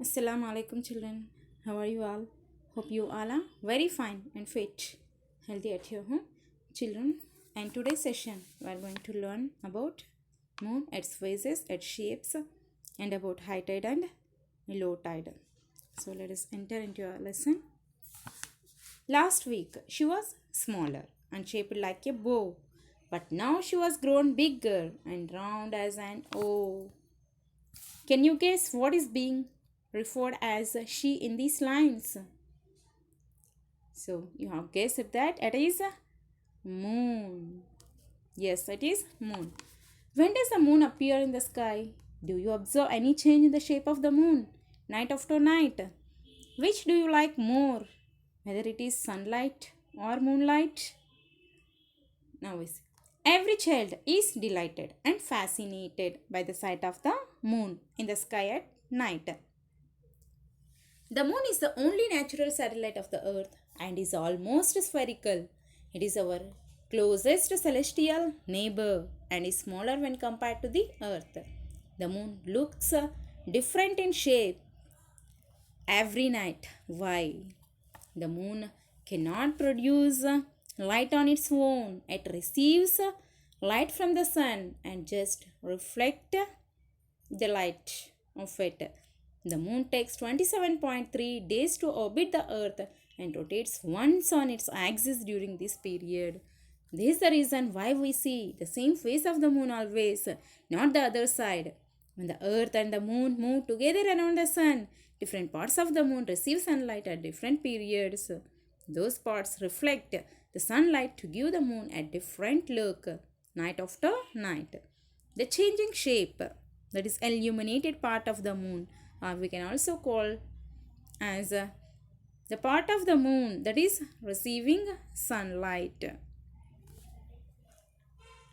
Assalamu alaikum children. How are you all? Hope you all are very fine and fit, healthy at your home. Children, in today's session we are going to learn about moon, its phases, its shapes, and about high tide and low tide. So let us enter into our lesson. Last week she was smaller and shaped like a bow, but now she was grown bigger and round as an O. Can you guess what is being referred as she in these lines? So you have guessed that it is moon. Yes, it is moon. When does the moon appear in the sky? Do you observe any change in the shape of the moon night after night? Which do you like more? Whether it is sunlight or moonlight? Now we see. Every child is delighted and fascinated by the sight of the moon in the sky at night. The moon is the only natural satellite of the earth and is almost spherical. It is our closest celestial neighbor and is smaller when compared to the earth. The moon looks different in shape every night. Why? The moon cannot produce light on its own. It receives light from the sun and just reflect the light of it. The moon takes 27.3 days to orbit the earth and rotates once on its axis during this period. This is the reason why we see the same face of the moon always, not the other side. When the earth and the moon move together around the sun, different parts of the moon receive sunlight at different periods. Those parts reflect the sunlight to give the moon a different look, night after night. The changing shape, that is illuminated part of the moon, or we can also call as the part of the moon that is receiving sunlight.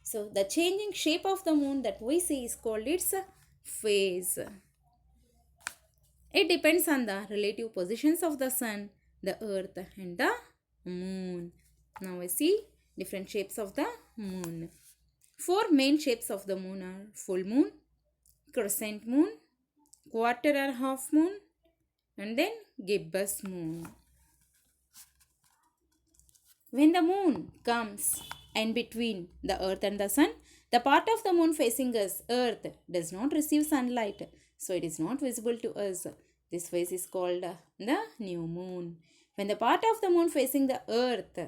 So the changing shape of the moon that we see is called its phase. It depends on the relative positions of the sun, the earth and the moon. Now we see different shapes of the moon. Four main shapes of the moon are full moon, crescent moon, quarter or half moon, and then gibbous moon. When the moon comes in between the earth and the sun, the part of the moon facing us, earth, does not receive sunlight, so it is not visible to us. This phase is called the new moon. When the part of the moon facing the earth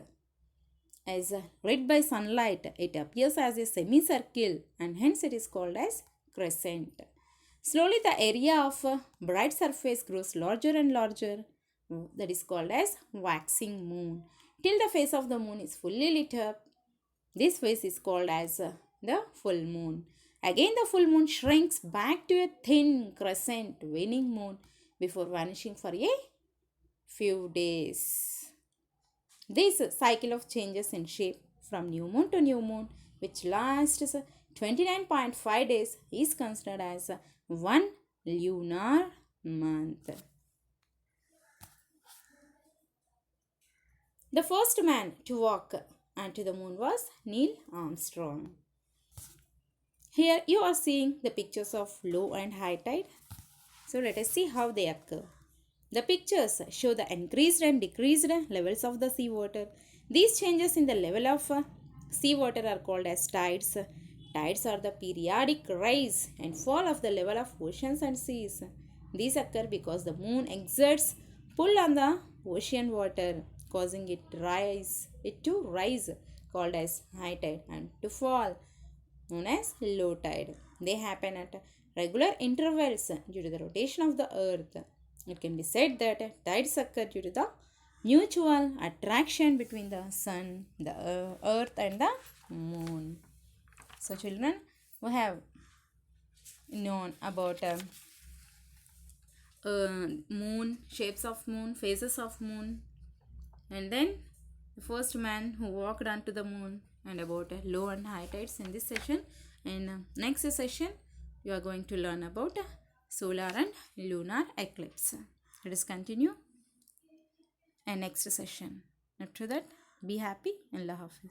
is lit by sunlight, it appears as a semicircle and hence it is called as crescent. Slowly the area of bright surface grows larger and larger. That is called as waxing moon. Till the face of the moon is fully lit up. This phase is called as the full moon. Again the full moon shrinks back to a thin crescent waning moon before vanishing for a few days. This cycle of changes in shape from new moon to new moon, which lasts 29.5 days, is considered as one lunar month. The first man to walk onto the moon was Neil Armstrong. Here you are seeing the pictures of low and high tide. So let us see how they occur. The pictures show the increased and decreased levels of the seawater. These changes in the level of seawater are called as tides. Tides are the periodic rise and fall of the level of oceans and seas. These occur because the moon exerts pull on the ocean water, causing it to rise, called as high tide, and to fall, known as low tide. They happen at regular intervals due to the rotation of the earth. It can be said that tides occur due to the mutual attraction between the sun, the earth and the moon. So children, we have known about moon, shapes of moon, phases of moon, and then the first man who walked onto the moon, and about low and high tides in this session. In next session you are going to learn about solar and lunar eclipse. Let us continue in next session. After that, be happy and Allah Hafiz.